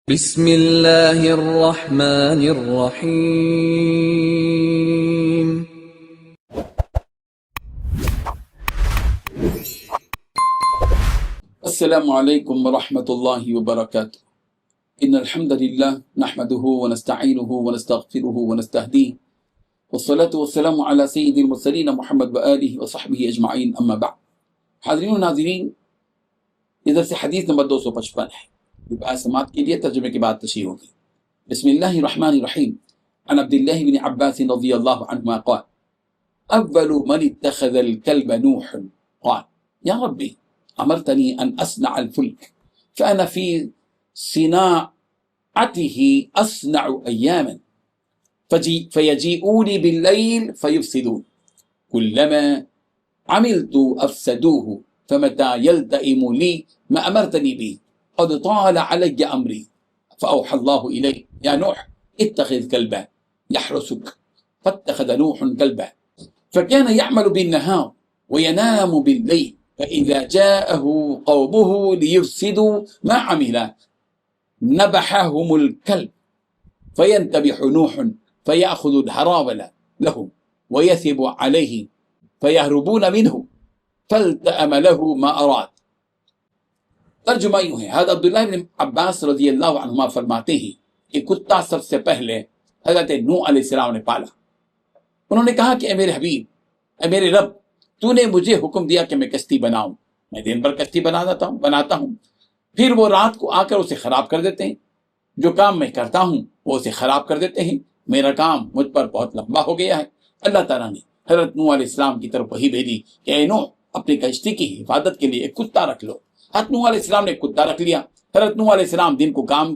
بسم اللہ الرحمن الرحیم۔ السلام علیکم ورحمۃ اللہ وبرکاتہ۔ ان الحمد للہ نحمده ونستعینه ونستغفره ونستهدیه والصلاة والسلام علی سید المرسلین محمد وآلہ وصحبہ اجمعین، اما بعد۔ حاضرین و ناظرین، ادھر سے حدیث نمبر 255 ہے، سماعت کے لیے ترجمے کے بعد تشریح ہوگی۔ بسم اللہ الرحمن الرحیم۔ عن عبد اللہ بن عباس رضی اللہ عنہما قال اول من اتخذ الكلب نوح قال یا ربی امرتنی ان اصنع الفلک فانا فی صناعته اصنع ایاما فیجیئونی باللیل فیفسدون كلما عملت افسدوه فمتى يلتئم لي ما امرتنی به قد طال علي أمري فأوحى الله إليه يا نوح اتخذ كلبا يحرسك، فاتخذ نوح كلبا فكان يعمل بالنهار وينام بالليل، فإذا جاءه قومه ليفسدوا ما عمل نبحهم الكلب فينتبح نوح فيأخذ الهراول لهم ويثب عليه فيهربون منه فالتأم له ما أراد۔ ترجمہ یوں ہے، حضرت عبداللہ بن عباس رضی اللہ عنہما فرماتے ہیں کہ کتا سب سے پہلے حضرت نوح علیہ السلام نے پالا۔ انہوں نے کہا کہ اے میرے حبیب، اے میرے رب، تو نے مجھے حکم دیا کہ میں کشتی بناؤں۔ میں دن بھر کشتی بناتا ہوں، پھر وہ رات کو آ کر اسے خراب کر دیتے ہیں۔ جو کام میں کرتا ہوں وہ اسے خراب کر دیتے ہیں۔ میرا کام مجھ پر بہت لمبا ہو گیا ہے۔ اللہ تعالیٰ نے حضرت نوح علیہ السلام کی طرف وحی بھیجی کہ اے نوح، اپنی کشتی کی حفاظت کے لیے ایک کتا رکھ لو۔ حضرت نوح علیہ السلام نے ایک کتا رکھ لیا۔ حضرت نوح علیہ السلام دن کو کام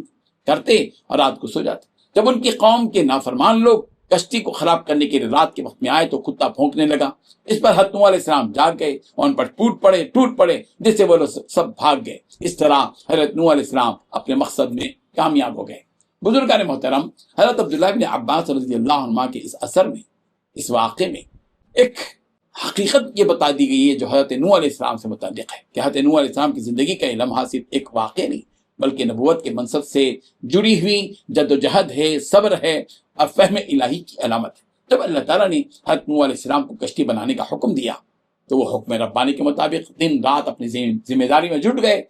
کرتے اور رات کو سو جاتے۔ جب ان کی قوم کے نافرمان لوگ کشتی کو خراب کرنے کے لیے رات کے وقت میں آئے تو کتا بھونکنے لگا۔ اس پر حضرت نوح علیہ السلام جاگ گئے اور ان پر ٹوٹ پڑے جس سے وہ لوگ سب بھاگ گئے۔ اس طرح حضرت نوح علیہ السلام اپنے مقصد میں کامیاب ہو گئے۔ بزرگان محترم، حضرت عبداللہ بن عباس رضی اللہ عنہ کے اس اثر میں، اس واقعے میں ایک حقیقت یہ بتا دی گئی ہے جو حضرت نوح علیہ السلام سے متعلق ہے کہ حضرت نوح علیہ السلام کی زندگی کا یہ لمحہ صرف ایک واقعہ نہیں بلکہ نبوت کے منصب سے جڑی ہوئی جدوجہد ہے، صبر ہے اور فہم الہی کی علامت ہے۔ جب اللہ تعالیٰ نے حضرت نوح علیہ السلام کو کشتی بنانے کا حکم دیا تو وہ حکم ربانی کے مطابق دن رات اپنی ذمہ داری میں جٹ گئے۔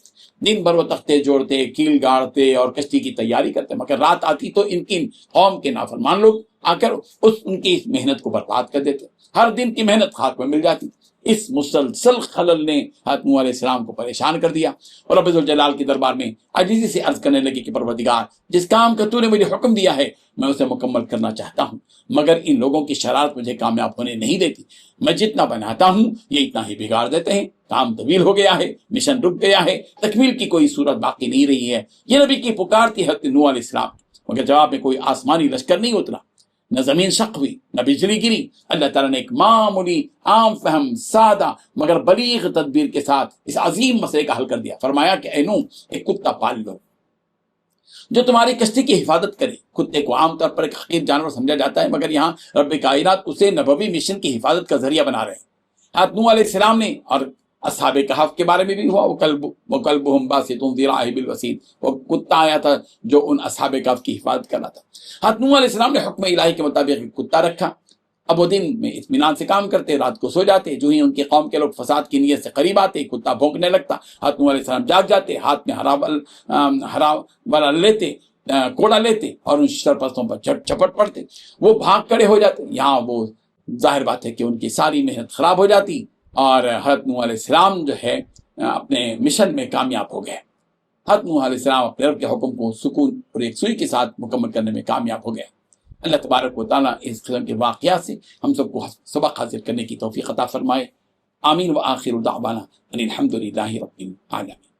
دن بھر وہ تختے جوڑتے، کیل گاڑتے اور کشتی کی تیاری کرتے، مگر رات آتی تو ان کی قوم کے نافرمان لوگ آ کر ان کی اس محنت کو برباد کر دیتے۔ ہر دن کی محنت خاک میں مل جاتی۔ اس مسلسل خلل نے حضرت نوح علیہ السلام کو پریشان کر دیا اور رب ذوالجلال کے دربار میں عاجزی سے عرض کرنے لگے کہ پروردگار، جس کام کا تو نے مجھے حکم دیا ہے میں اسے مکمل کرنا چاہتا ہوں، مگر ان لوگوں کی شرارت مجھے کامیاب ہونے نہیں دیتی۔ میں جتنا بناتا ہوں یہ اتنا ہی بگاڑ دیتے ہیں۔ کام طویل ہو گیا ہے، مشن رک گیا ہے، تکمیل کی کوئی صورت باقی نہیں رہی ہے۔ یہ نبی کی پکار تھی حضرت نوح علیہ السلام، مگر جواب میں کوئی آسمانی لشکر نہیں اترا، نہ زمین شق ہوئی، نہ بجلی گری۔ اللہ تعالیٰ نے ایک معمولی عام فہم سادہ مگر بلیغ تدبیر کے ساتھ اس عظیم مسئلے کا حل کر دیا۔ فرمایا کہ اے نوح، ایک کتا پال لو جو تمہاری کشتی کی حفاظت کرے۔ کتے کو عام طور پر ایک حقیر جانور سمجھا جاتا ہے، مگر یہاں رب کائنات اسے نبوی مشن کی حفاظت کا ذریعہ بنا رہے ہیں۔ حضرت نوح علیہ السلام نے اور اصحاب کہف کے بارے میں بھی ہوا، وَكَلْبُهُمْ بَاسِطٌ ذِرَاعِهِ بِالْوَسِيدِ، وہ کتا آیا تھا جو ان اصحاب کہف کی حفاظت کر رہا تھا۔ حضرت نوح علیہ السلام نے حکم الہی کے مطابق ایک کتا رکھا۔ اب وہ دن میں اطمینان سے کام کرتے، رات کو سو جاتے۔ جو ہی ان کی قوم کے لوگ فساد کی نیت سے قریب آتے کتا بھونکنے لگتا۔ حضرت نوح علیہ السلام جاگ جاتے، ہاتھ میں ہراولا لیتے، کوڑا لیتے اور ان شرپستوں پر چپٹ پڑتے۔ وہ بھاگ کھڑے ہو جاتے۔ یہاں وہ ظاہر بات ہے کہ ان کی ساری محنت خراب ہو جاتی اور حضرت نوح علیہ السلام جو ہے اپنے مشن میں کامیاب ہو گئے۔ حضرت نوح علیہ السلام اپنے رب کے حکم کو سکون اور ایک سوئی کے ساتھ مکمل کرنے میں کامیاب ہو گئے۔ اللہ تبارک و تعالیٰ اس قسم کے واقعات سے ہم سب کو سبق حاصل کرنے کی توفیق عطا فرمائے۔ آمین۔ وآخر دعوانا ان الحمد للہ رب العالمین۔